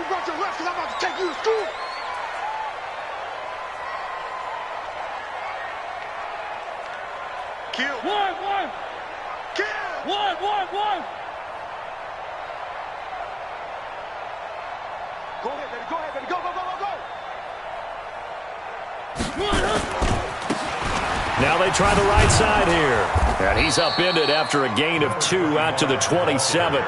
brought your refs because I'm about to take you to school. Kill. One. Kill. One. Go ahead, baby. Go. Now they try the right side here. And he's upended after a gain of 2 out to the 27.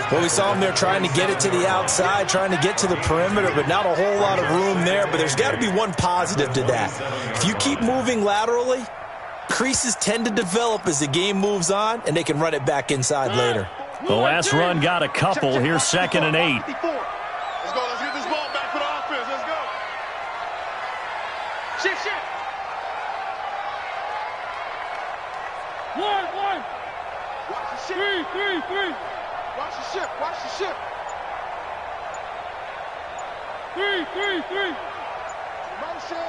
Well, we saw him there trying to get it to the outside, trying to get to the perimeter, but not a whole lot of room there. But there's got to be one positive to that. If you keep moving laterally, creases tend to develop as the game moves on, and they can run it back inside later. The last run got a couple. Here's 2nd and 8. Let's go. Let's get this ball back for the offense. Let's go. Shift. One. Watch the shift. Three. Watch the shift. Three. Motion.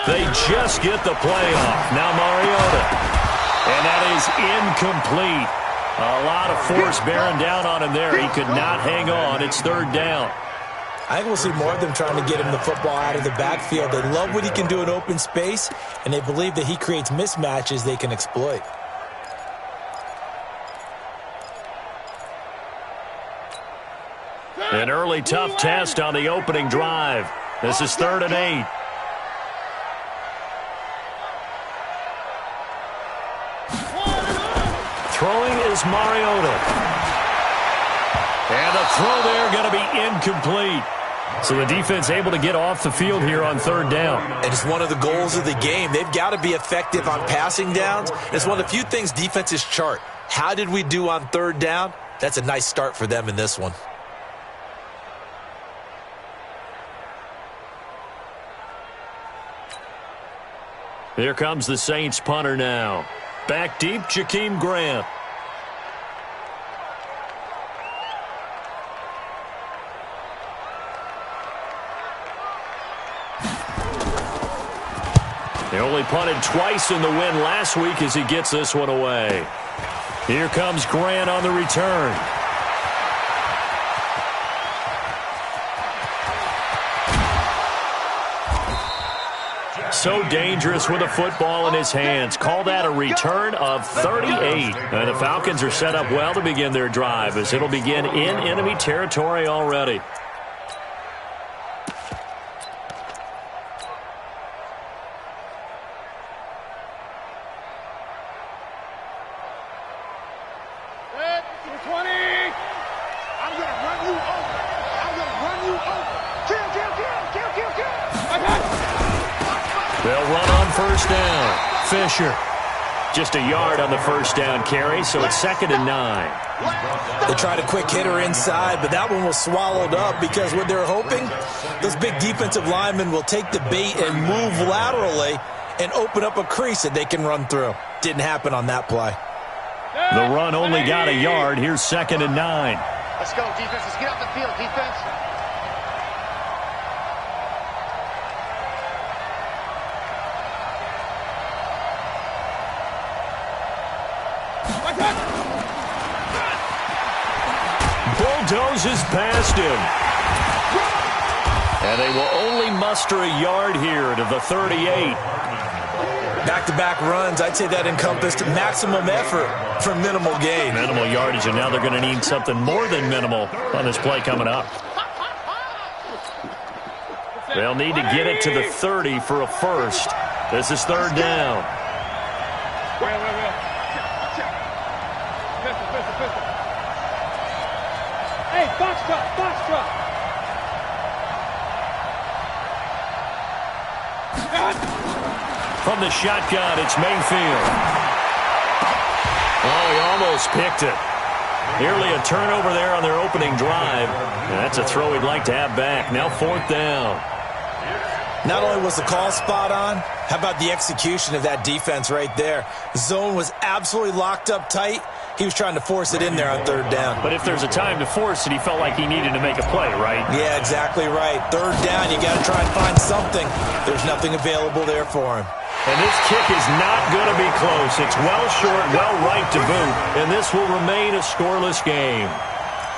They just get the play off. Now Mariota. And that is incomplete. A lot of force bearing down on him there. He could not hang on. It's 3rd down. I think we'll see more of them trying to get him the football out of the backfield. They love what he can do in open space, and they believe that he creates mismatches they can exploit. An early tough test on the opening drive. This is 3rd and 8. Throwing is Mariota. And the throw there going to be incomplete. So the defense able to get off the field here on 3rd down. And it's one of the goals of the game. They've got to be effective on passing downs. It's one of the few things defenses chart. How did we do on 3rd down? That's a nice start for them in this one. Here comes the Saints punter now. Back deep, Jakeem Grant. He only punted twice in the win last week as he gets this one away. Here comes Grant on the return. So dangerous with a football in his hands. Call that a return of 38. And the Falcons are set up well to begin their drive as it'll begin in enemy territory already. They'll run on 1st down. Fisher. Just a yard on the 1st down carry, so it's 2nd and 9. They tried a quick hitter inside, but that one was swallowed up because what they're hoping, those big defensive linemen will take the bait and move laterally and open up a crease that they can run through. Didn't happen on that play. The run only got a yard. Here's 2nd and 9. Let's go, defense. Let's get off the field, defense. Bulldozes past him. And they will only muster a yard here to the 38. Back-to-back runs, I'd say that encompassed maximum effort for minimal gain. Minimal yardage, and now they're going to need something more than minimal on this play coming up. They'll need to get it to the 30 for a first. This is 3rd down. Hey, box truck. From the shotgun, it's Mayfield. Oh, he almost picked it. Nearly a turnover there on their opening drive. And that's a throw he'd like to have back. Now 4th down. Not only was the call spot on, how about the execution of that defense right there? The zone was absolutely locked up tight. He was trying to force it in there on 3rd down. But if there's a time to force it, he felt like he needed to make a play, right? Yeah, exactly right. 3rd down, you got to try and find something. There's nothing available there for him. And this kick is not going to be close. It's well short, well right to boot. And this will remain a scoreless game.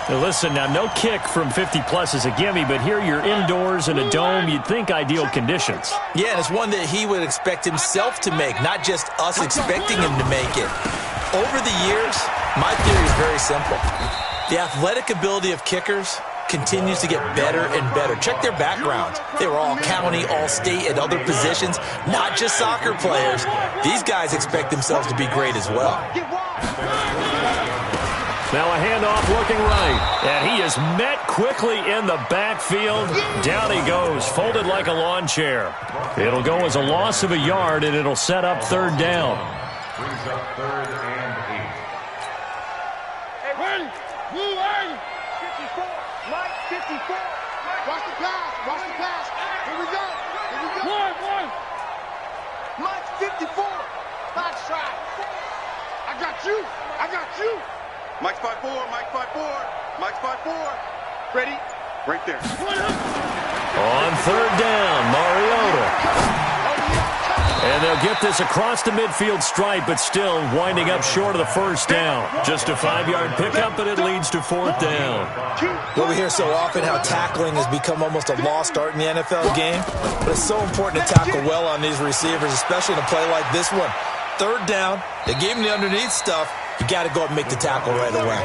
Now listen, now no kick from 50-plus is a gimme, but here you're indoors in a dome. You'd think ideal conditions. Yeah, and it's one that he would expect himself to make, not just us expecting him to make it. Over the years, my theory is very simple. The athletic ability of kickers continues to get better and better. Check their backgrounds. They were all county, all state, at other positions, not just soccer players. These guys expect themselves to be great as well. Now a handoff looking right, and he is met quickly in the backfield. Down he goes, folded like a lawn chair. It'll go as a loss of a yard, and it'll set up third down. Brings up 3rd and 8. Hey, ready? Move, ready. 54. Mike, 54. Watch the pass. Watch the pass. Here we go. Here we go. One. Mike, 54. Back shot. I got you. I got you. Mike's 5-4. Mike's 5-4. Mike's 5-4. Ready? Right there. On third down, Mariota. And they'll get this across the midfield stripe, but still winding up short of the first down. Just a 5-yard pickup, but it leads to fourth down. Well, we hear so often how tackling has become almost a lost art in the NFL game, but it's so important to tackle well on these receivers, especially in a play like this one. Third down, they gave him the underneath stuff. You got to go up and make the tackle right away.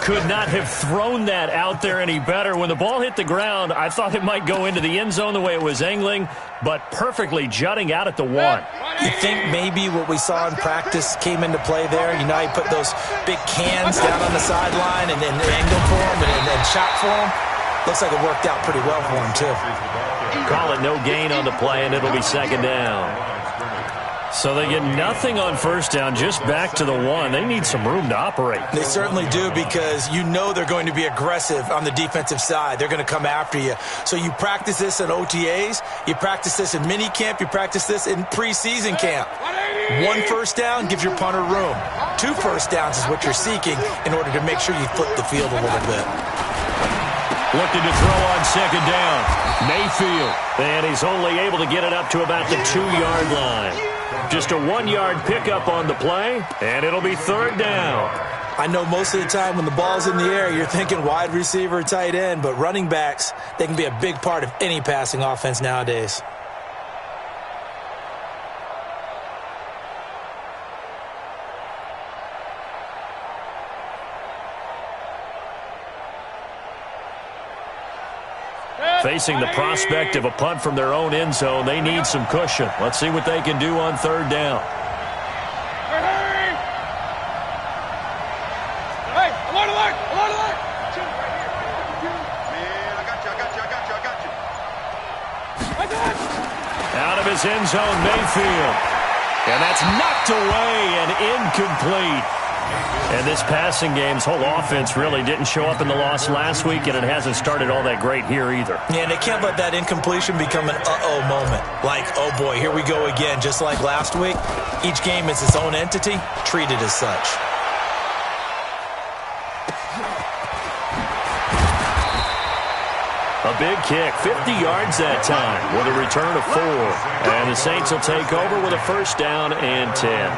Could not have thrown that out there any better. When the ball hit the ground, I thought it might go into the end zone the way it was angling, but perfectly jutting out at the 1. You think maybe what we saw in practice came into play there? You know, he put those big cans down on the sideline and then angled for him and shot for him. Looks like it worked out pretty well for him, too. Call it no gain on the play, and it'll be second down. So they get nothing on first down, just back to the 1. They need some room to operate. They certainly do, because you know they're going to be aggressive on the defensive side. They're going to come after you. So you practice this in OTAs, you practice this in mini camp, you practice this in preseason camp. 1 first down gives your punter room. 2 first downs is what you're seeking in order to make sure you flip the field a little bit. Looking to throw on second down. Mayfield. And he's only able to get it up to about the 2-yard line. Just a 1-yard pickup on the play, and it'll be third down. I know most of the time when the ball's in the air, you're thinking wide receiver, tight end, but running backs, they can be a big part of any passing offense nowadays. Facing the prospect of a punt from their own end zone, they need some cushion. Let's see what they can do on third down. Hey, alert, alert, alert, alert. Man, I got you. Out of his end zone, Mayfield. And that's knocked away and incomplete. And this passing game's whole offense really didn't show up in the loss last week, and it hasn't started all that great here either. Yeah, and they can't let that incompletion become an uh-oh moment. Like, oh boy, here we go again, just like last week. Each game is its own entity, treated as such. A big kick, 50 yards that time with a return of 4. And the Saints will take over with a first down and 10.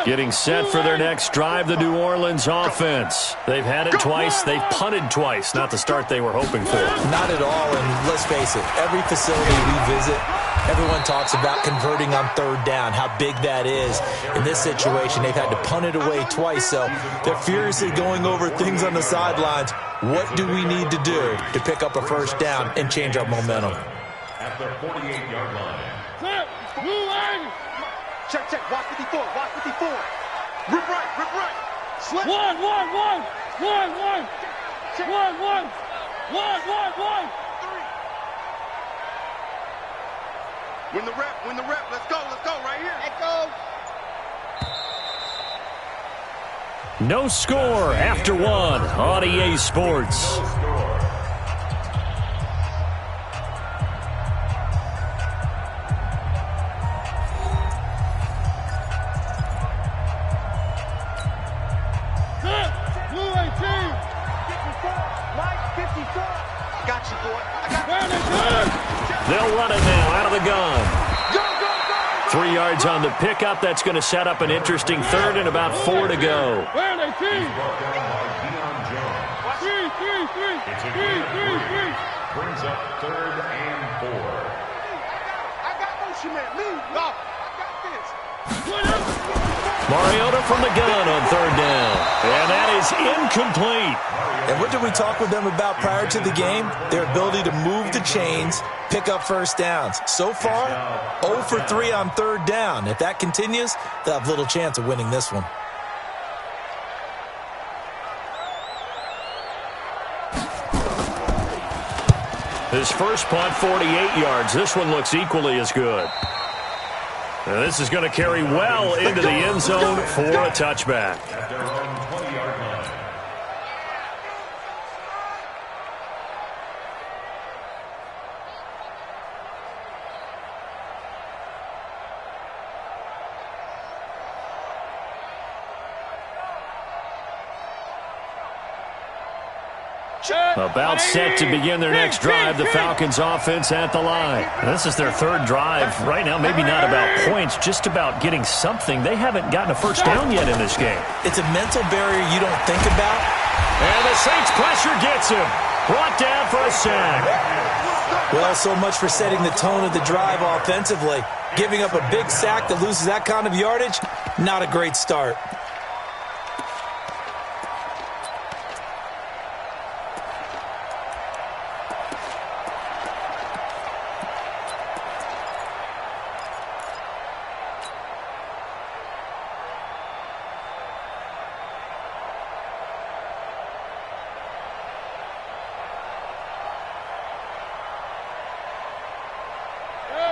Getting set for their next drive, the New Orleans offense. They've had it twice. They've punted twice. Not the start they were hoping for. Not at all, and let's face it, every facility we visit, everyone talks about converting on third down, how big that is. In this situation, they've had to punt it away twice, so they're furiously going over things on the sidelines. What do we need to do to pick up a first down and change our momentum? At the 48-yard line. Check, check. Watch 54. Watch 54. Rip right. Slip. One. Win the rep. Let's go right here. Let go. No score after 1 on EA Sports. They'll run it now out of the gun. 3 yards on the pickup. That's going to set up an interesting third and about 4 to go. Where are they, team? Three. Brings up 3rd and 4. I got motion, man. Leave. No, I got this. Mariota from the gun on 3rd down. And that is incomplete. And what did we talk with them about prior to the game? Their ability to move the chains, pick up first downs. So far, 0 for 3 on 3rd down. If that continues, they'll have little chance of winning this one. His first punt, 48 yards. This one looks equally as good. And this is going to carry well into the end zone for a touchback. About set to begin their next drive, the Falcons offense at the line. And this is their 3rd drive right now, maybe not about points, just about getting something. They haven't gotten a first down yet in this game. It's a mental barrier you don't think about. And the Saints pressure gets him. Brought down for a sack. Well, so much for setting the tone of the drive offensively. Giving up a big sack that loses that kind of yardage, not a great start.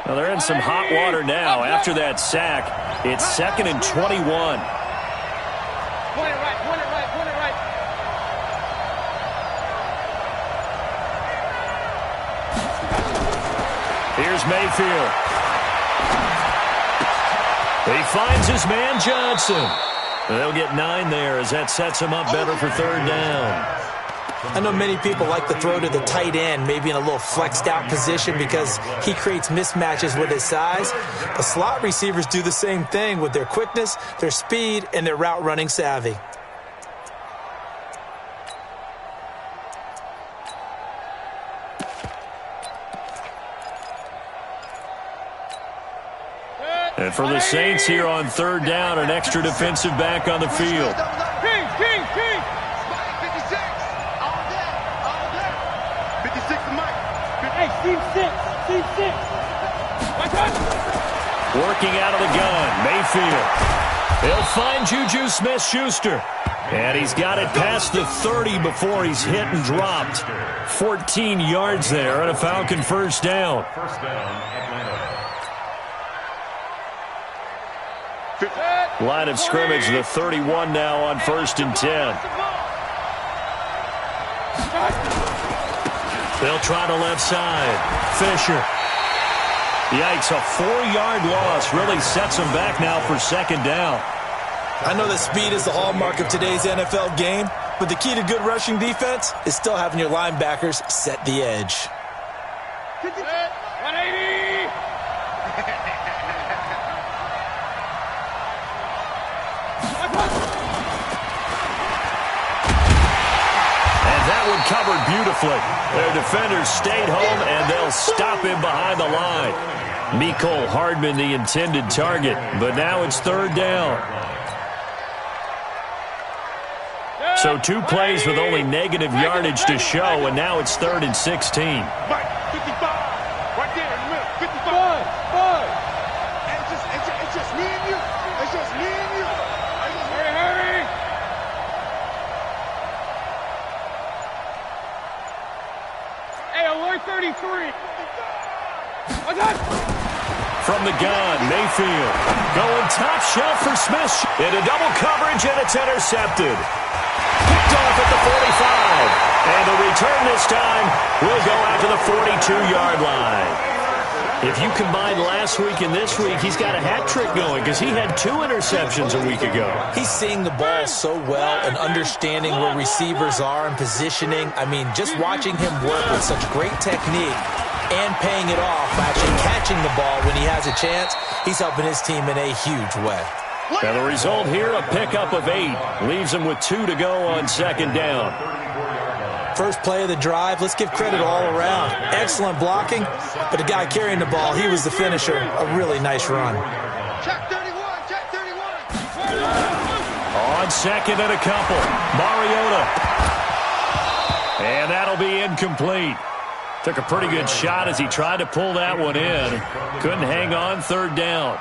Well, they're in some hot water now. After that sack, it's 2nd and 21. Point it right. Here's Mayfield. He finds his man Johnson. They'll get 9 there as that sets him up better for 3rd down. I know many people like to throw to the tight end, maybe in a little flexed out position because he creates mismatches with his size. The slot receivers do the same thing with their quickness, their speed, and their route running savvy. And for the Saints here on 3rd down, an extra defensive back on the field. King. 56 to Mike. Hey, team 6. Working out of the gun, Mayfield. He'll find Juju Smith-Schuster. And he's got it past the 30 before he's hit and dropped. 14 yards there and a Falcon first down. Line of scrimmage, the 31 now on 1st and 10. They'll try the left side. Fisher. Yikes, a 4-yard loss really sets them back now for 2nd down. I know that speed is the hallmark of today's NFL game, but the key to good rushing defense is still having your linebackers set the edge. 180. And that one covered beautifully. Their defenders stayed home, and they'll stop him behind the line. Mecole Hardman, the intended target, but now it's 3rd down. So 2 plays with only negative yardage to show, and now it's 3rd and 16. Mike, 55. Right there in the middle. 55. And it's just me and you. It's just me and you. Hurry. Hey, alert 33. From the gun, Mayfield going top shelf for Smith. Into double coverage, and it's intercepted. Picked off at the 45. And the return this time will go out to the 42-yard line. If you combine last week and this week, he's got a hat trick going because he had 2 interceptions a week ago. He's seeing the ball so well and understanding where receivers are and positioning. I mean, just watching him work with such great technique, and paying it off by actually catching the ball when he has a chance. He's helping his team in a huge way. And the result here, a pickup of 8. Leaves him with 2 to go on second down. First play of the drive, let's give credit all around. Excellent blocking, but the guy carrying the ball, he was the finisher. A really nice run. Check 31, check 31. On second and a couple, Mariota. And that'll be incomplete. Took a pretty good shot as he tried to pull that one in. Couldn't hang on, third down.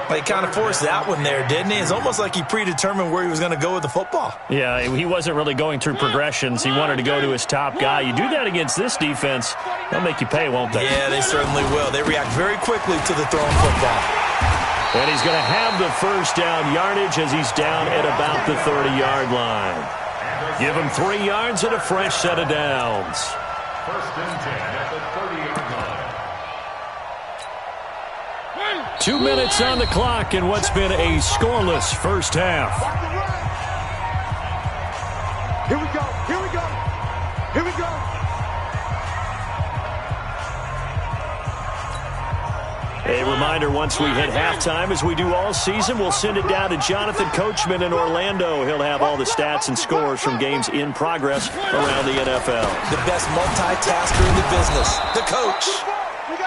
He kind of forced that one there, didn't he? It's almost like he predetermined where he was going to go with the football. Yeah, he wasn't really going through progressions. He wanted to go to his top guy. You do that against this defense, they'll make you pay, won't they? Yeah, they certainly will. They react very quickly to the thrown football. And he's going to have the first down yardage as he's down at about the 30-yard line. Give him 3 yards and a fresh set of downs. First and 10 at the 30-yard line. 2 minutes on the clock in what's been a scoreless first half. Here we go, here we go, here we go. A reminder, once we hit halftime, as we do all season, we'll send it down to Jonathan Coachman in Orlando. He'll have all the stats and scores from games in progress around the NFL. The best multitasker in the business, the coach.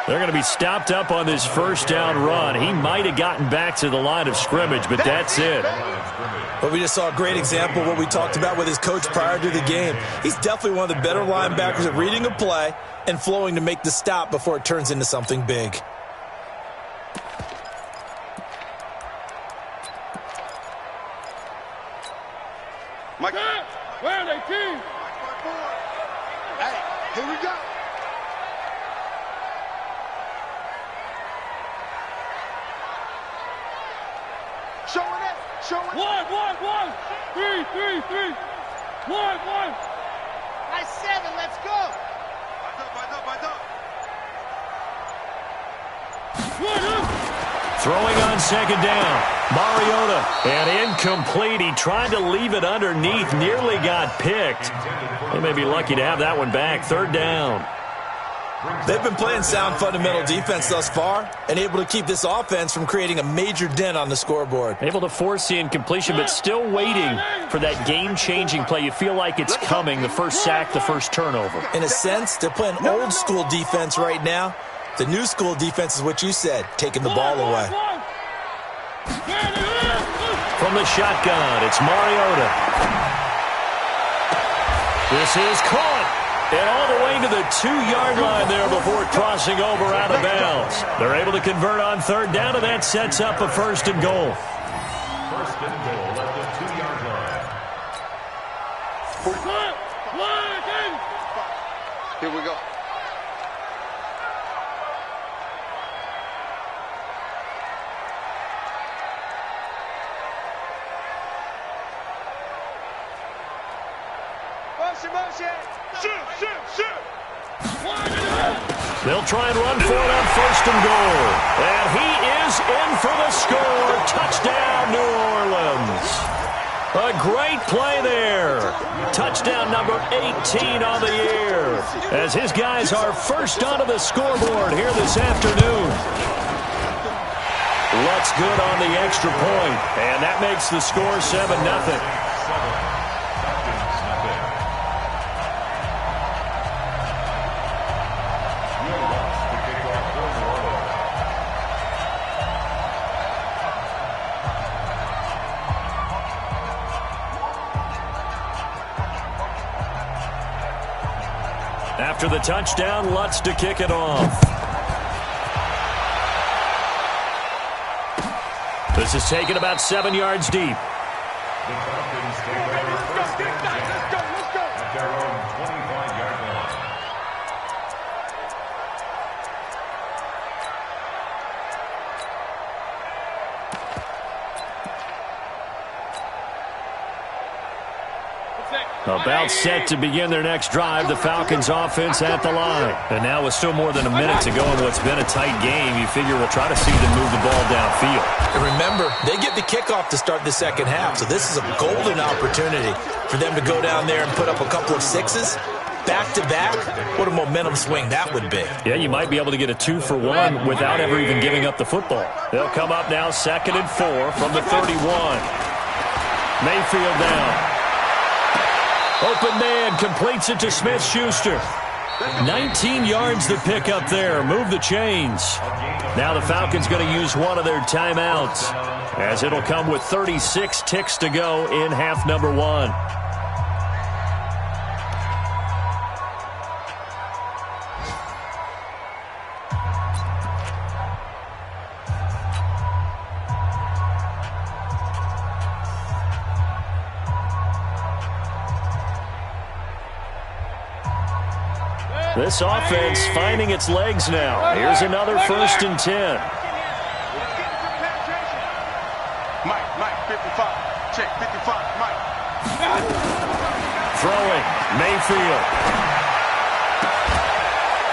They're going to be stopped up on this first down run. He might have gotten back to the line of scrimmage, but that's it. But we just saw a great example of what we talked about with his coach prior to the game. He's definitely one of the better linebackers at reading a play and flowing to make the stop before it turns into something big. Mike. Where are they, team? Hey, here we go. Showing it, showing it. One. 3. 1. Nice 7, let's go. Eyes up. Throwing on second down, Mariota, and incomplete. He tried to leave it underneath, nearly got picked. They may be lucky to have that one back. Third down. They've been playing sound fundamental defense thus far and able to keep this offense from creating a major dent on the scoreboard. Able to force the incompletion, but still waiting for that game-changing play. You feel like it's coming, the first sack, the first turnover. In a sense, they're playing old school defense right now. The new school defense is what you said, taking the ball away. From the shotgun, it's Mariota. This is caught. And all the way to the 2-yard line there before crossing over out of bounds. They're able to convert on third down, and that sets up a first and goal. First and goal at the 2-yard line. Here we go. Motion. Shoot. They'll try and run for it on first and goal. And he is in for the score. Touchdown, New Orleans. A great play there. Touchdown number 18 on the year. As his guys are first onto the scoreboard here this afternoon. Lutz good on the extra point. And that makes the score 7-0. After the touchdown, Lutz to kick it off. This is taken about 7 yards deep. The Falcons take over first and 10 at their own 25-yard line. About set to begin their next drive, the Falcons offense at the line. And now with still more than a minute to go in what's been a tight game, you figure we'll try to see them move the ball downfield. And remember, they get the kickoff to start the second half, so this is a golden opportunity for them to go down there and put up a couple of sixes. back-to-back, what a momentum swing that would be. Yeah, you might be able to get a 2-for-1 without ever even giving up the football. They'll come up now 2nd and 4 from the 31. Mayfield down. Open man completes it to Smith-Schuster. 19 yards to pick up there. Move the chains. Now the Falcons going to use one of their timeouts, as it'll come with 36 ticks to go in half number 1. This offense finding its legs now. Here's another 1st and 10. Mike, 55. Check, 55, Mike. Throwing, Mayfield.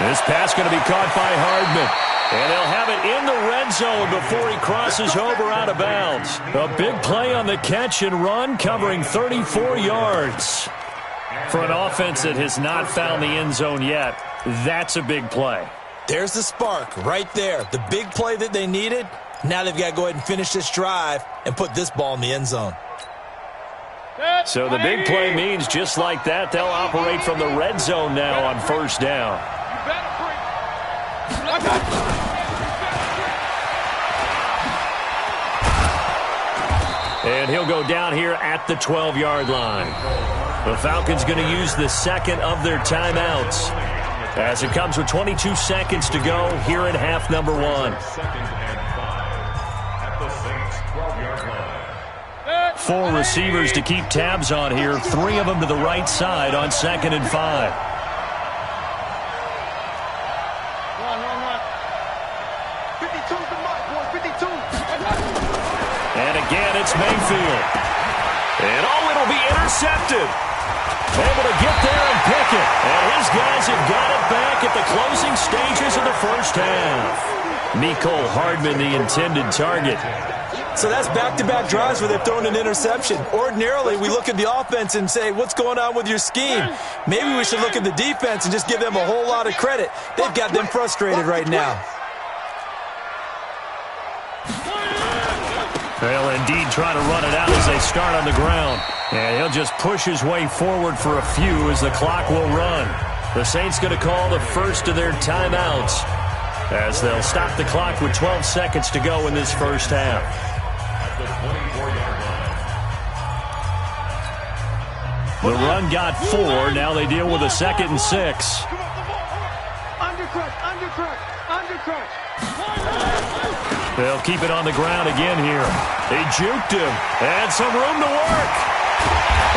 This pass going to be caught by Hardman. And they'll have it in the red zone before he crosses over out of bounds. A big play on the catch and run, covering 34 yards. For an offense that has not found the end zone yet, that's a big play. There's the spark right there. The big play that they needed. Now they've got to go ahead and finish this drive and put this ball in the end zone. So the big play means just like that, they'll operate from the red zone now on 1st down. And he'll go down here at the 12-yard line. The Falcons going to use the 2nd of their timeouts, as it comes with 22 seconds to go here in half number 1. 2nd and 5 at the Saints' 12-yard line. 4 receivers to keep tabs on here, 3 of them to the right side on 2nd and 5. And again, it's Mayfield. And it'll be intercepted. Able to get there and pick it. And his guys have got it back at the closing stages of the 1st half. Mecole Hardman, the intended target. So that's back-to-back drives where they've thrown an interception. Ordinarily, we look at the offense and say, what's going on with your scheme? Maybe we should look at the defense and just give them a whole lot of credit. They've got them frustrated right now. They'll indeed try to run it out as they start on the ground. And he'll just push his way forward for a few as the clock will run. The Saints going to call the 1st of their timeouts, as they'll stop the clock with 12 seconds to go in this 1st half. At the 24-yard line. The run got 4. Now they deal with a 2nd and 6. Undercrush. They'll keep it on the ground again here. They juked him. And some room to work.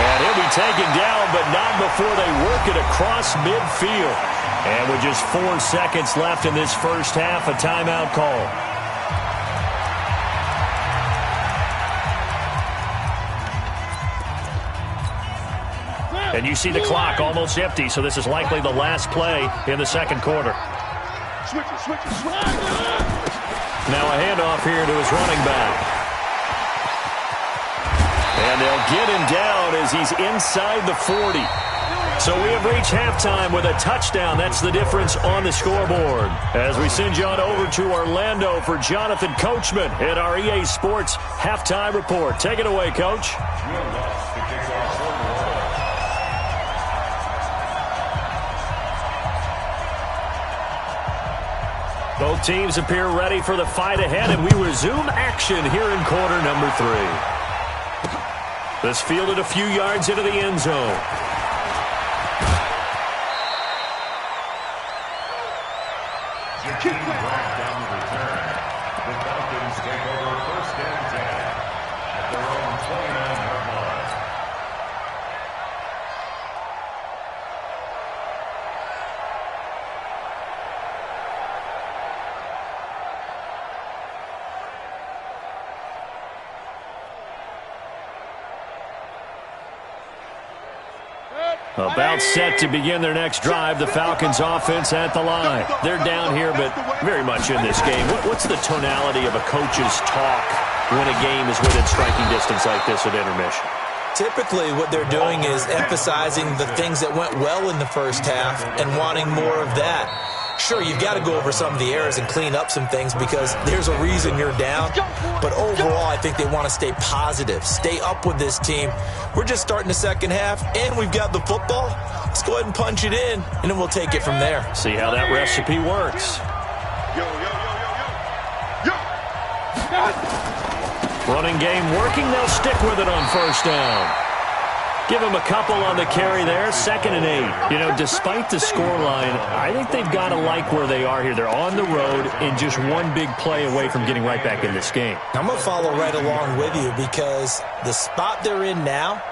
And he'll be taken down, but not before they work it across midfield. And with just 4 seconds left in this 1st half, a timeout call. And you see the clock almost empty, so this is likely the last play in the 2nd quarter. Switch it. Now a handoff here to his running back. And they'll get him down as he's inside the 40. So we have reached halftime with a touchdown. That's the difference on the scoreboard. As we send you on over to Orlando for Jonathan Coachman at our EA Sports Halftime Report. Take it away, Coach. Both teams appear ready for the fight ahead, and we resume action here in quarter number 3. This fielded a few yards into the end zone. Keep down the return. The Falcons take over 1st and 10 at their own 29-yard line. About set to begin their next drive, the Falcons offense at the line. They're down here, but very much in this game. What's the tonality of a coach's talk when a game is within striking distance like this at intermission? typically what they're doing is emphasizing the things that went well in the first half and wanting more of that. Sure, you've got to go over some of the errors and clean up some things because there's a reason you're down. But overall, I think they want to stay positive, stay up with this team. We're just starting the second half, and we've got the football. Let's go ahead and punch it in, and then we'll take it from there. See how that recipe works. Running game working. They'll stick with it on first down. Give him a couple on the carry there, 2nd and 8. You know, despite the scoreline, I think they've got to like where they are here. They're on the road and just one big play away from getting right back in this game. I'm going to follow right along with you because the spot they're in now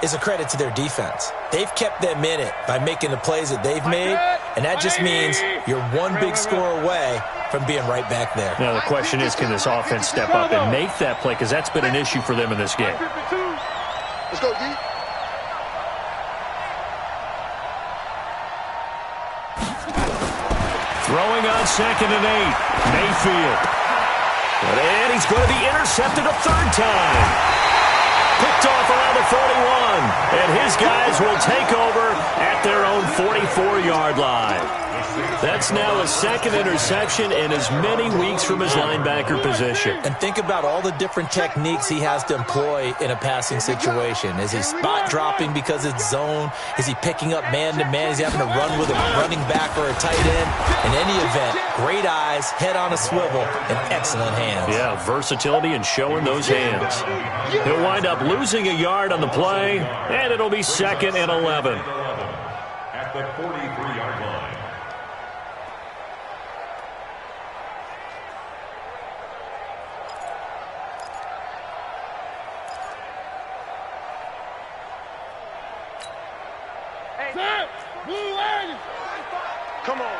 is a credit to their defense. They've kept them in it by making the plays that they've made, and that just means you're one big score away from being right back there. Now, the question is, can this offense step up and make that play? Because that's been an issue for them in this game. Let's go, D. Throwing on 2nd and 8. Mayfield. And he's going to be intercepted a third time. Picked off around the 41. And his guys will take over at their own 44-yard line. That's now a second interception in as many weeks from his linebacker position. And think about all the different techniques he has to employ in a passing situation. Is he spot dropping because it's zone? Is he picking up man-to-man? Is he having to run with a running back or a tight end? In any event, great eyes, head on a swivel, and excellent hands. Yeah, versatility and showing those hands. He'll wind up losing a yard on the play, and it'll be 2nd and 11. At the 43-yard line. Come on.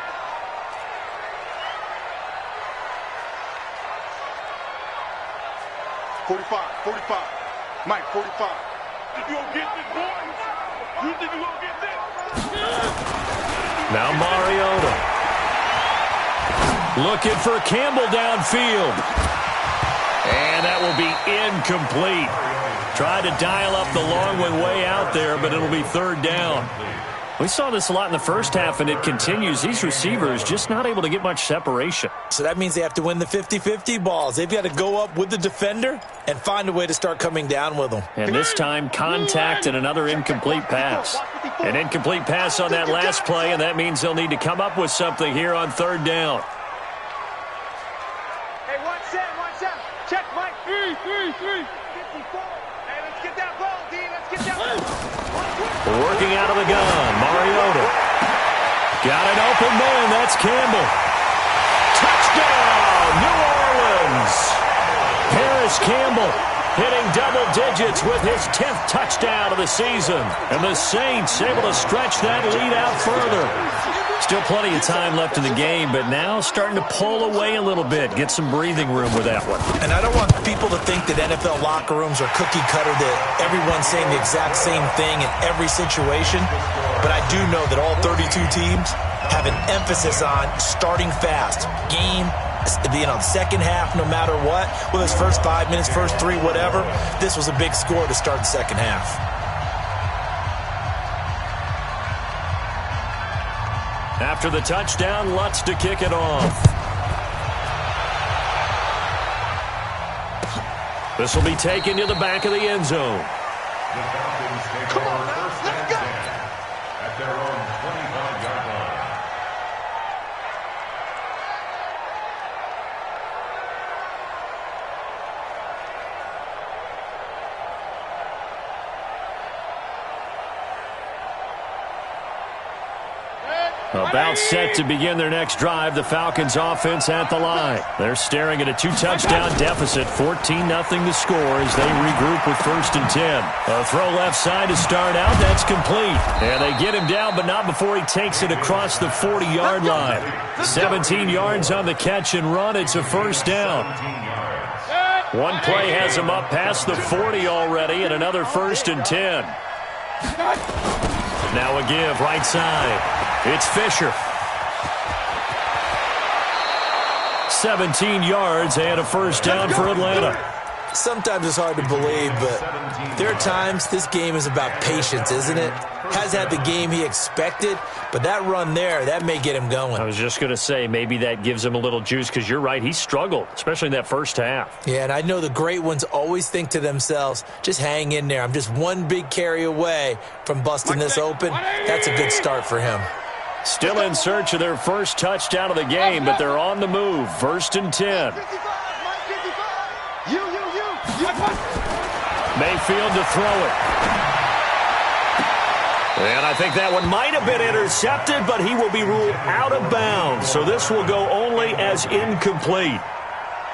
$45. Mike, 45. Think you gonna get this, boy? You think you gonna get this? Now Mariota. Looking for Campbell downfield. And that will be incomplete. Tried to dial up the long one way out there, but it'll be 3rd down. We saw this a lot in the first half, and it continues. These receivers just not able to get much separation. So that means they have to win the 50-50 balls. They've got to go up with the defender and find a way to start coming down with them. And this time, contact and another incomplete pass. An incomplete pass on that last play, and that means they'll need to come up with something here on 3rd down. Hey, 1-7. Check, Mike. 3. 54. Hey, let's get that ball, D. Let's get that ball. Working out of the gun, Mariota. Got an open man, that's Campbell. Touchdown, New Orleans. Paris Campbell hitting double digits with his 10th touchdown of the season. And the Saints able to stretch that lead out further. Still plenty of time left in the game, but now starting to pull away a little bit. Get some breathing room with that one. And I don't want people to think that NFL locker rooms are cookie cutter, that everyone's saying the exact same thing in every situation. But I do know that all 32 teams have an emphasis on starting fast. Game, second half, no matter what. Whether it's first 5 minutes, first 3, whatever. This was a big score to start the second half. After the touchdown, Lutz to kick it off. This will be taken to the back of the end zone. The Falcons take over first and 10 at their own 25-yard line. About set to begin their next drive, the Falcons offense at the line. They're staring at a 2-touchdown deficit, 14-0 to score as they regroup with 1st and 10. A throw left side to start out, that's complete. And they get him down, but not before he takes it across the 40-yard line. 17 yards on the catch and run, it's a 1st down. One play has him up past the 40 already, and another 1st and 10. Now a give, right side. It's Fisher. 17 yards and a 1st down for Atlanta. Sometimes it's hard to believe, but there are times this game is about patience, isn't it? Has had the game he expected, but that run there, that may get him going. I was just going to say, maybe that gives him a little juice, because you're right, he struggled, especially in that first half. Yeah, and I know the great ones always think to themselves, just hang in there. I'm just one big carry away from busting this open. That's a good start for him. Still in search of their first touchdown of the game, but they're on the move. 1st and 10. Mayfield to throw it. And I think that one might have been intercepted, but he will be ruled out of bounds. So this will go only as incomplete.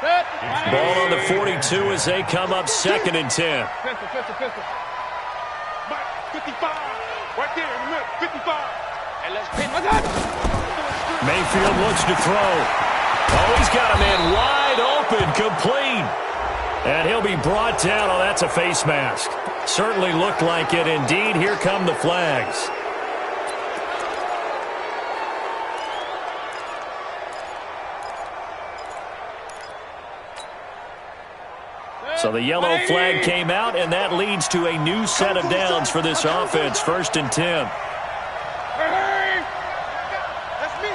Ball on the 42 as they come up 2nd and 10. Pistol. 55. Right there in the middle. 55. And let's pin. Mayfield looks to throw. Oh, he's got a man wide open, complete. And he'll be brought down. Oh, that's a face mask. Certainly looked like it. Indeed, here come the flags. So the yellow flag came out, and that leads to a new set of downs for this offense. 1st and 10. That's me.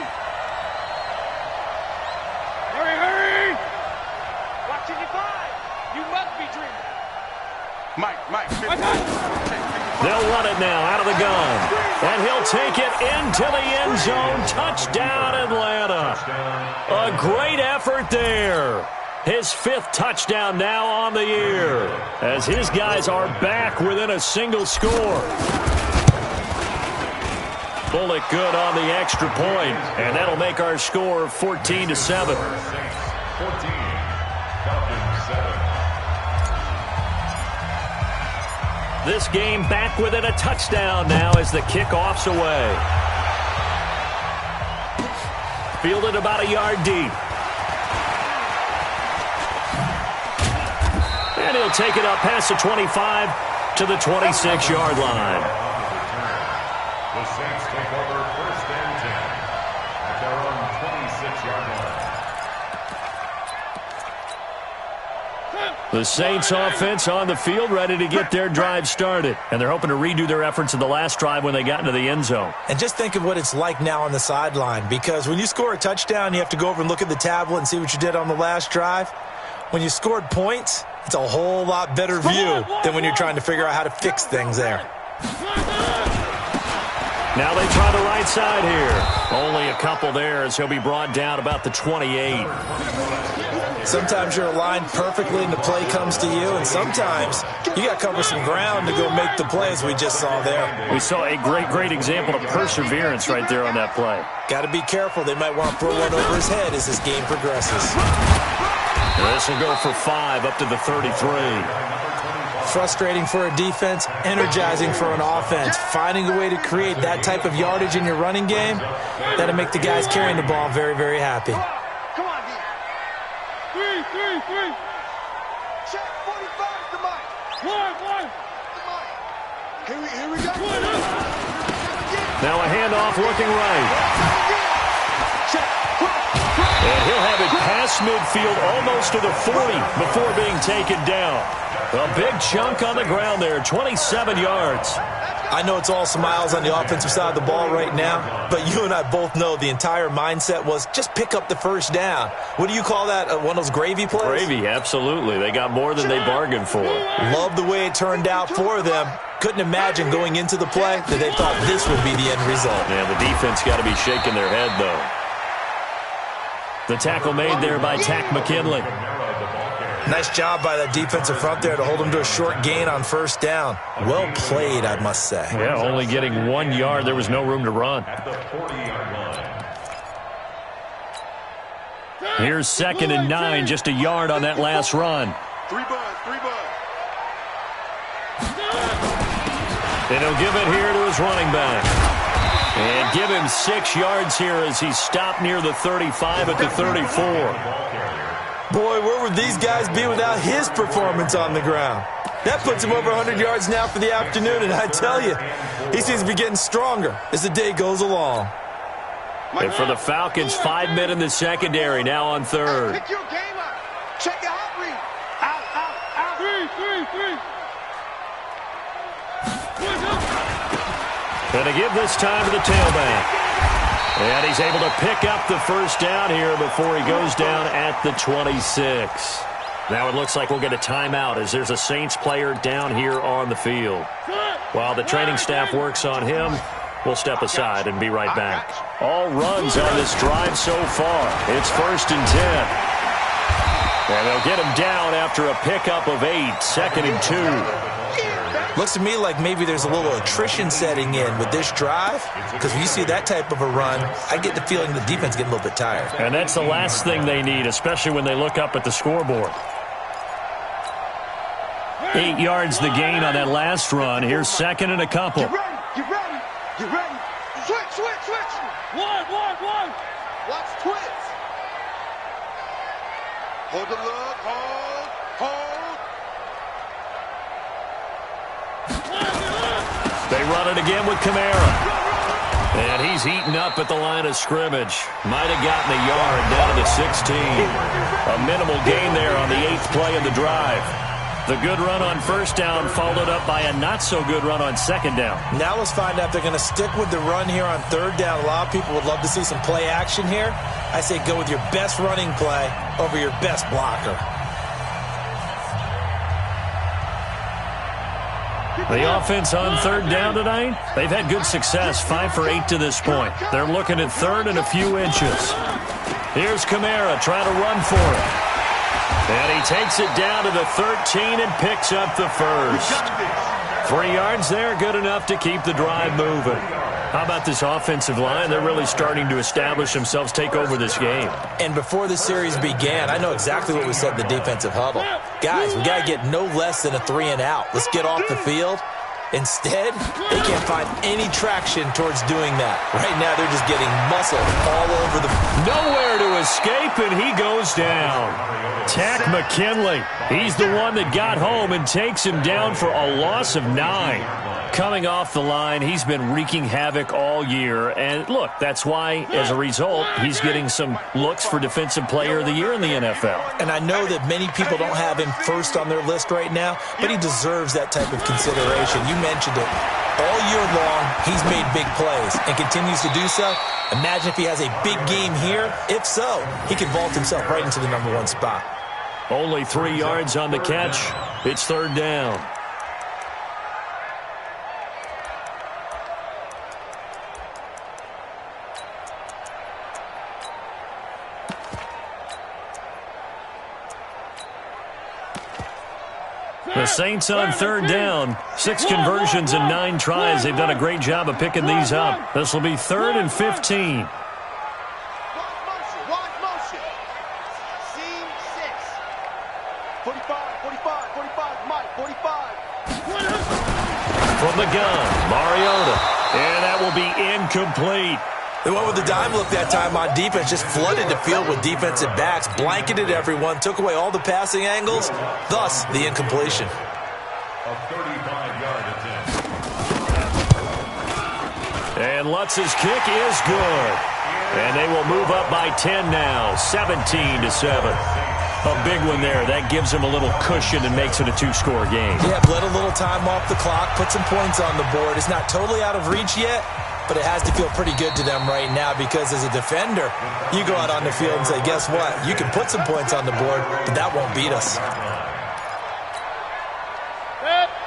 Hurry. Watch your 5. You must be dreaming. Mike. They'll run it now out of the gun. And he'll take it into the end zone. Touchdown, Atlanta. A great effort there. His 5th touchdown now on the year, as his guys are back within a single score. Bullock good on the extra point, and that'll make our score 14-7. 14, Falcons 7. This game back within a touchdown now as the kickoff's away. Fielded about a yard deep. And he'll take it up past the 25 to the 26-yard line. The Saints take over 1st and 10 at their own 26-yard line. The Saints offense on the field, ready to get their drive started. And they're hoping to redo their efforts in the last drive when they got into the end zone. And just think of what it's like now on the sideline, because when you score a touchdown, you have to go over and look at the tablet and see what you did on the last drive. When you scored points, it's a whole lot better view than when you're trying to figure out how to fix things there. Now they try the right side here. Only a couple there as he'll be brought down about the 28. Sometimes you're aligned perfectly and the play comes to you, and sometimes you got to cover some ground to go make the play, as we just saw there. We saw a great example of perseverance right there on that play. Got to be careful. They might want to throw one over his head as this game progresses. This will go for 5 up to the 33. Frustrating for a defense, energizing for an offense. Finding a way to create that type of yardage in your running game, that'll make the guys carrying the ball very, very happy. Come on, D. 3. Check 45 to Mike. One. Here we go. Now a handoff looking right. And he'll have it past midfield almost to the 40 before being taken down. A big chunk on the ground there, 27 yards. I know it's all smiles on the offensive side of the ball right now, but you and I both know the entire mindset was just pick up the first down. What do you call that, one of those gravy plays? Gravy, absolutely. They got more than they bargained for. Love the way it turned out for them. Couldn't imagine going into the play that they thought this would be the end result. Yeah, the defense got to be shaking their head, though. The tackle made there by Tack McKinley. Nice job by that defensive front there to hold him to a short gain on first down. Well played, I must say. Yeah, only getting 1 yard. There was no room to run. At the 40-yard line. Here's 2nd and 9, just a yard on that last run. 3 buzz. And he'll give it here to his running back. And give him 6 yards here as he stopped near the 35 at the 34. Boy, where would these guys be without his performance on the ground? That puts him over 100 yards now for the afternoon, and I tell you, he seems to be getting stronger as the day goes along. And for the Falcons, 5 men in the secondary, now on 3rd. Pick your game up. Check your out read. Out. And to give this time to the tailback. And he's able to pick up the first down here before he goes down at the 26. Now it looks like we'll get a timeout as there's a Saints player down here on the field. While the training staff works on him, we'll step aside and be right back. All runs on this drive so far. It's 1st and 10. And they'll get him down after a pickup of 8, 2nd and 2. Looks to me like maybe there's a little attrition setting in with this drive, because when you see that type of a run, I get the feeling the defense getting a little bit tired. And that's the last thing they need, especially when they look up at the scoreboard. 8 yards the gain on that last run. Here's 2nd and a couple. Get ready, get ready, get ready. Switch, switch, switch. One. Watch twitch. Hold the look, hold. They run it again with Kamara. And he's eaten up at the line of scrimmage. Might have gotten a yard down to the 16. A minimal gain there on the 8th play of the drive. The good run on 1st down followed up by a not-so-good run on 2nd down. Now let's find out if they're going to stick with the run here on 3rd down. A lot of people would love to see some play action here. I say go with your best running play over your best blocker. The offense on 3rd down tonight, they've had good success, 5 for 8 to this point. They're looking at 3rd and a few inches. Here's Kamara trying to run for it. And he takes it down to the 13 and picks up the first. 3 yards there, good enough to keep the drive moving. How about this offensive line? They're really starting to establish themselves, take over this game. And before the series began, I know exactly what we said in the defensive huddle. Guys, we got to get no less than a 3 and out. Let's get off the field. Instead, they can't find any traction towards doing that. Right now, they're just getting muscled all over the... Nowhere to escape, and he goes down. Tack McKinley. He's the one that got home and takes him down for a loss of 9. Coming off the line, he's been wreaking havoc all year. And look, that's why, as a result, he's getting some looks for Defensive Player of the Year in the NFL. And I know that many people don't have him first on their list right now, but he deserves that type of consideration. You mentioned it. All year long, he's made big plays and continues to do so. Imagine if he has a big game here. If so, he can vault himself right into the #1 spot. Only 3 yards on the catch. It's 3rd down. The Saints on 3rd down. 6 conversions and 9 tries. They've done a great job of picking these up. This will be 3rd and 15. Watch motion. Seam 6. 45, Mike, 45. From the gun, Mariota. And that will be incomplete. They went with the dime look that time on defense, just flooded the field with defensive backs, blanketed everyone, took away all the passing angles, thus the incompletion. A 35-yard attempt. And Lutz's kick is good. And they will move up by 10 now, 17-7. A big one there. That gives them a little cushion and makes it a 2-score game. Yeah, let a little time off the clock, put some points on the board. It's not totally out of reach yet, but it has to feel pretty good to them right now because as a defender, you go out on the field and say, guess what? You can put some points on the board, but that won't beat us.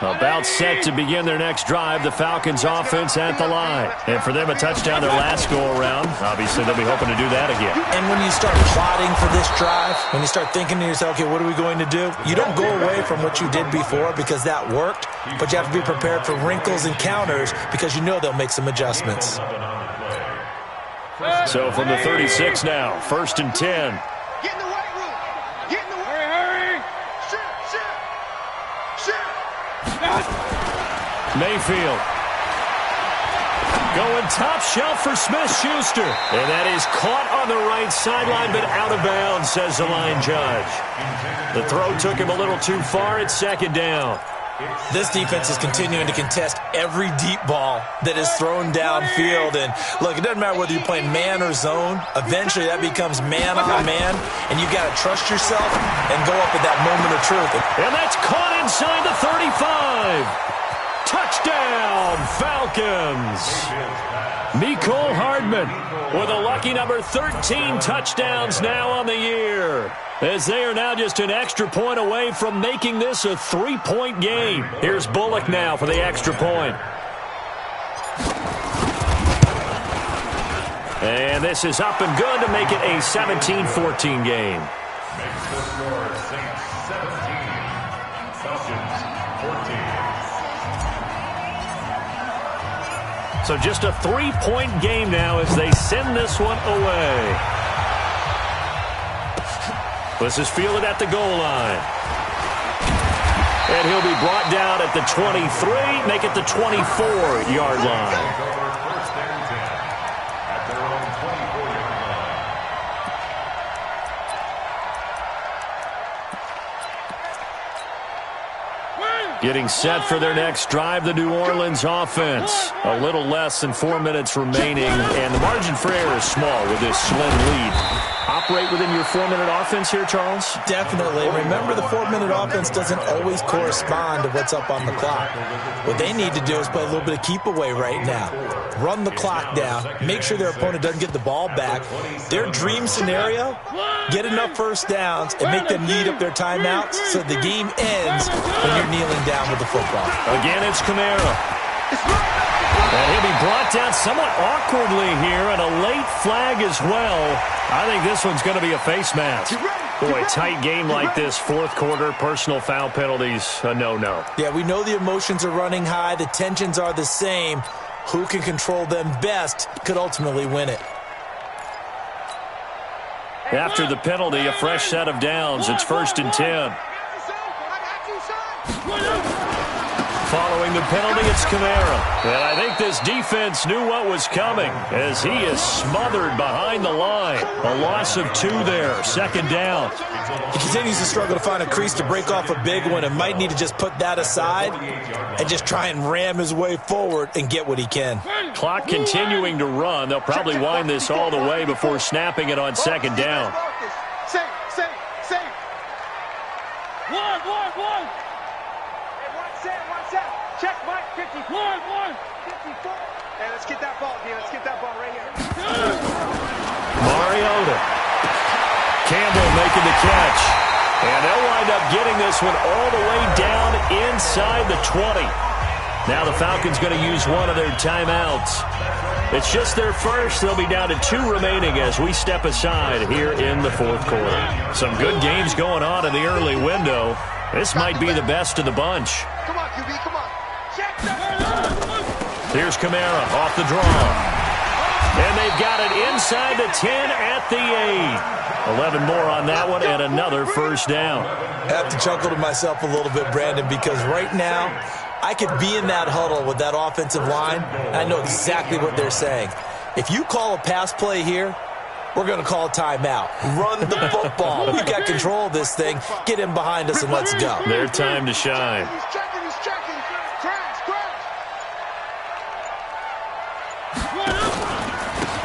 About set to begin their next drive, the Falcons offense at the line. And for them, a touchdown their last go-around. Obviously, they'll be hoping to do that again. And when you start plotting for this drive, when you start thinking to yourself, okay, what are we going to do? You don't go away from what you did before because that worked, but you have to be prepared for wrinkles and counters because you know they'll make some adjustments. So from the 36 now, 1st and 10. Get in the weight room. Get in the weight room. Hurry. Shoot. Mayfield. Going top shelf for Smith-Schuster. And that is caught on the right sideline, but out of bounds, says the line judge. The throw took him a little too far at 2nd down. This defense is continuing to contest every deep ball that is thrown downfield. And look, it doesn't matter whether you're playing man or zone. Eventually, that becomes man on man, and you've got to trust yourself and go up at that moment of truth. And that's caught inside the 35. Touchdown, Falcons. Mecole Hardman with a lucky number 13 touchdowns now on the year, as they are now just an extra point away from making this a 3-point game. Here's Bullock now for the extra point. And this is up and good to make it a 17-14 game. Makes the score Saints 17, Falcons 14. So just a 3-point game now as they send this one away. This is fielded at the goal line. And he'll be brought down at the 23, make it the 24-yard line. First and 10 at their own 24-yard line. Getting set for their next drive, the New Orleans offense. A little less than 4 minutes remaining, and the margin for error is small with this slim lead. Operate within your 4-minute offense here, Charles? Definitely. Remember, the 4-minute offense doesn't always correspond to what's up on the clock. What they need to do is play a little bit of keep away right now. Run the clock down. Make sure their opponent doesn't get the ball back. Their dream scenario, get enough first downs and make them eat up their timeouts so the game ends when you're kneeling down with the football. Again, it's Kamara. And he'll be brought down somewhat awkwardly here, and a late flag as well. I think this one's going to be a face mask. Boy, tight game like this, fourth quarter, personal foul penalties, a no-no. Yeah, we know the emotions are running high. The tensions are the same. Who can control them best could ultimately win it. After the penalty, a fresh set of downs. It's 1st and 10. Following the penalty, it's Kamara. And I think this defense knew what was coming as he is smothered behind the line. A loss of 2 there, 2nd down. He continues to struggle to find a crease to break off a big one and might need to just put that aside and just try and ram his way forward and get what he can. Clock continuing to run. They'll probably wind this all the way before snapping it on 2nd down. Same. Check, Mike, 54. 54. Hey, let's get that ball, D. Let's get that ball right here. Mariota. Campbell making the catch. And they'll wind up getting this one all the way down inside the 20. Now the Falcons going to use one of their timeouts. It's just their first. They'll be down to 2 remaining as we step aside here in the 4th quarter. Some good games going on in the early window. This might be the best of the bunch. Come on, QB, come on. Here's Kamara off the draw. And they've got it inside the 10 at the 8. 11 more on that one and another first down. I have to chuckle to myself a little bit, Brandon, because right now I could be in that huddle with that offensive line, and I know exactly what they're saying. If you call a pass play here, we're going to call a timeout. Run the football. We've got control of this thing. Get in behind us and let's go. Their time to shine. He's checking. Crash.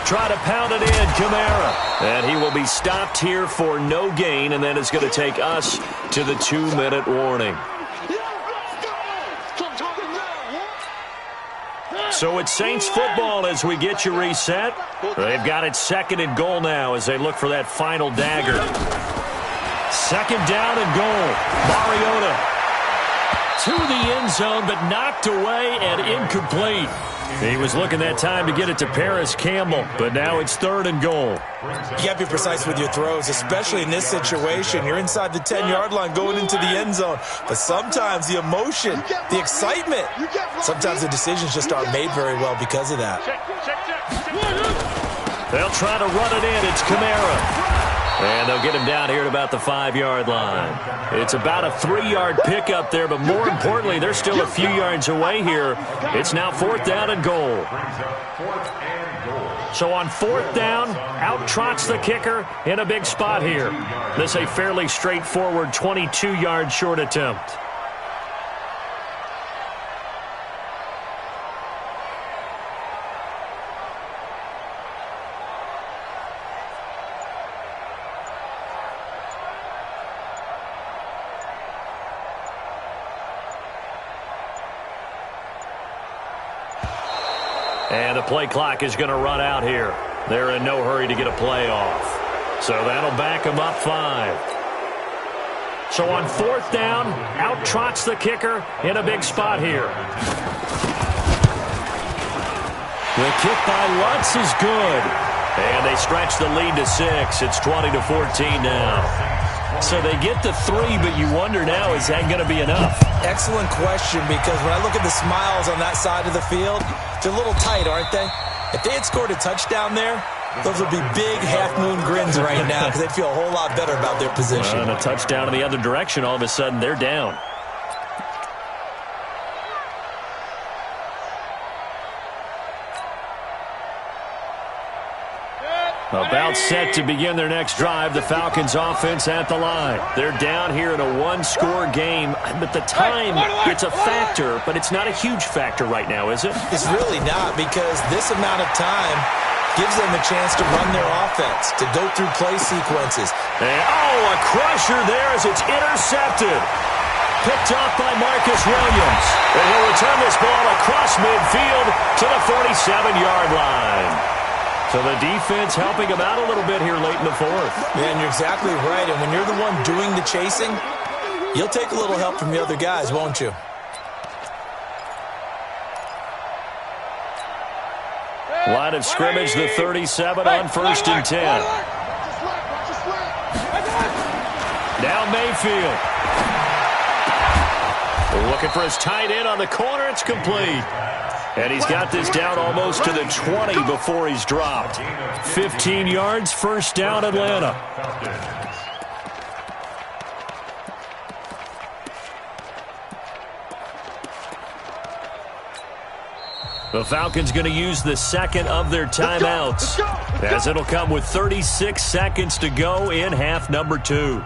Try to pound it in, Kamara. And he will be stopped here for no gain, and then it's going to take us to the 2-minute warning. So it's Saints football as we get you reset. They've got it 2nd and goal now as they look for that final dagger. 2nd down and goal. Mariota to the end zone, but knocked away and incomplete. He was looking that time to get it to Paris Campbell, but now it's 3rd and goal. You got to be precise with your throws, especially in this situation. You're inside the 10-yard line going into the end zone, but sometimes the emotion, the excitement, sometimes the decisions just aren't made very well because of that. They'll try to run it in. It's Kamara. And they'll get him down here at about the 5-yard line. It's about a 3-yard pickup there, but more importantly, they're still a few yards away here. It's now 4th down and goal. So on 4th down, out trots the kicker in a big spot here. This is a fairly straightforward 22-yard short attempt. And the play clock is going to run out here. They're in no hurry to get a play off. So that'll back them up 5. So on 4th down, out trots the kicker in a big spot here. The kick by Lutz is good. And they stretch the lead to 6. It's 20-14 now. So they get to 3, but you wonder now, is that going to be enough? Excellent question, because when I look at the smiles on that side of the field, they're a little tight, aren't they? If they had scored a touchdown there, those would be big half-moon grins right now because they'd feel a whole lot better about their position. And a touchdown in the other direction, all of a sudden they're down. About set to begin their next drive, the Falcons offense at the line. They're down here in a 1-score game, but the time, it's a factor, but it's not a huge factor right now, is it? It's really not, because this amount of time gives them a chance to run their offense, to go through play sequences. And, a crusher there as it's intercepted. Picked off by Marcus Williams. And he'll return this ball across midfield to the 47-yard line. So the defense helping him out a little bit here late in the 4th. Man, you're exactly right. And when you're the one doing the chasing, you'll take a little help from the other guys, won't you? Line of scrimmage, the 37 on 1st and 10. Now Mayfield. Looking for his tight end on the corner. It's complete. And he's got this down almost to the 20 before he's dropped. 15 yards, 1st down, Atlanta. The Falcons going to use the second of their timeouts, as it'll come with 36 seconds to go in half number 2.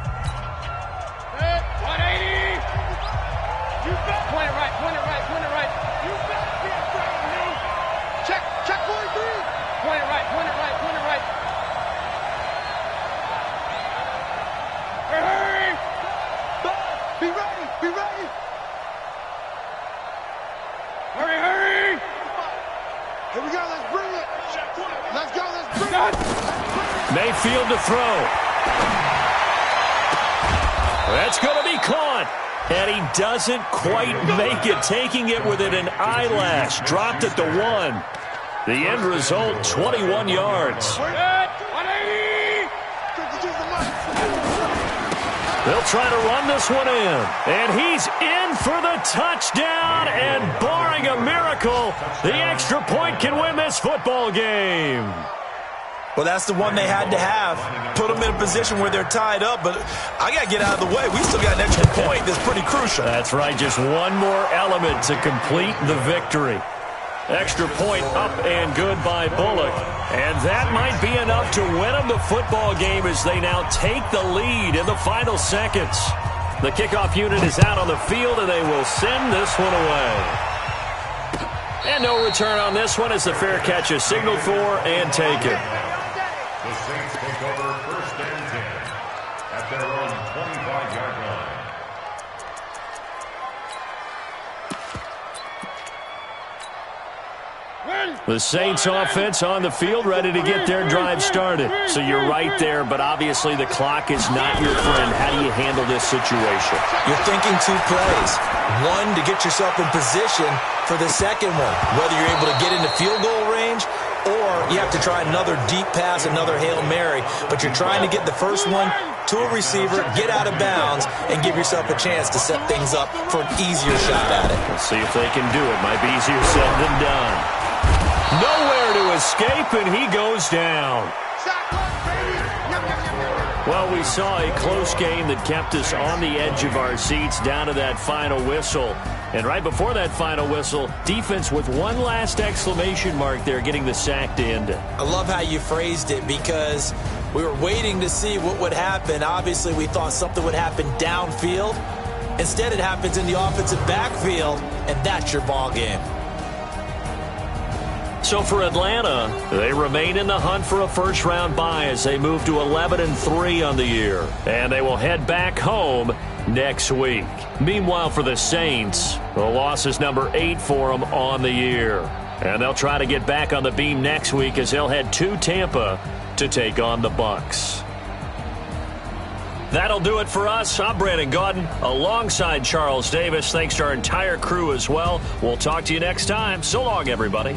Mayfield to throw. That's going to be caught. And he doesn't quite make it, taking it within an eyelash. Dropped at the 1. The end result, 21 yards. They'll try to run this one in. And he's in for the touchdown. And barring a miracle, the extra point can win this football game. Well, that's the one they had to have. Put them in a position where they're tied up, but I got to get out of the way. We still got an extra point that's pretty crucial. That's right, just one more element to complete the victory. Extra point up and good by Bullock. And that might be enough to win them the football game as they now take the lead in the final seconds. The kickoff unit is out on the field, and they will send this one away. And no return on this one as the fair catch is signaled for and taken. The Saints take over 1st and 10 at their own 25-yard line. The Saints offense on the field, ready to get their drive started. So you're right there, but obviously the clock is not your friend. How do you handle this situation? You're thinking 2 plays. One, to get yourself in position for the second one, whether you're able to get into field goal range or you have to try another deep pass, another Hail Mary. But you're trying to get the first one to a receiver, get out of bounds, and give yourself a chance to set things up for an easier shot at it. We'll see if they can do it. Might be easier said than done. Nowhere to escape, and he goes down. Well, we saw a close game that kept us on the edge of our seats down to that final whistle. And right before that final whistle, defense with one last exclamation mark there, getting the sack to end it. I love how you phrased it, because we were waiting to see what would happen. Obviously, we thought something would happen downfield. Instead, it happens in the offensive backfield, and that's your ball game. So for Atlanta, they remain in the hunt for a first-round bye as they move to 11-3 on the year. And they will head back home next week. Meanwhile, for the Saints, the loss is number 8 for them on the year. And they'll try to get back on the beam next week as they'll head to Tampa to take on the Bucs. That'll do it for us. I'm Brandon Gaudin alongside Charles Davis. Thanks to our entire crew as well. We'll talk to you next time. So long, everybody.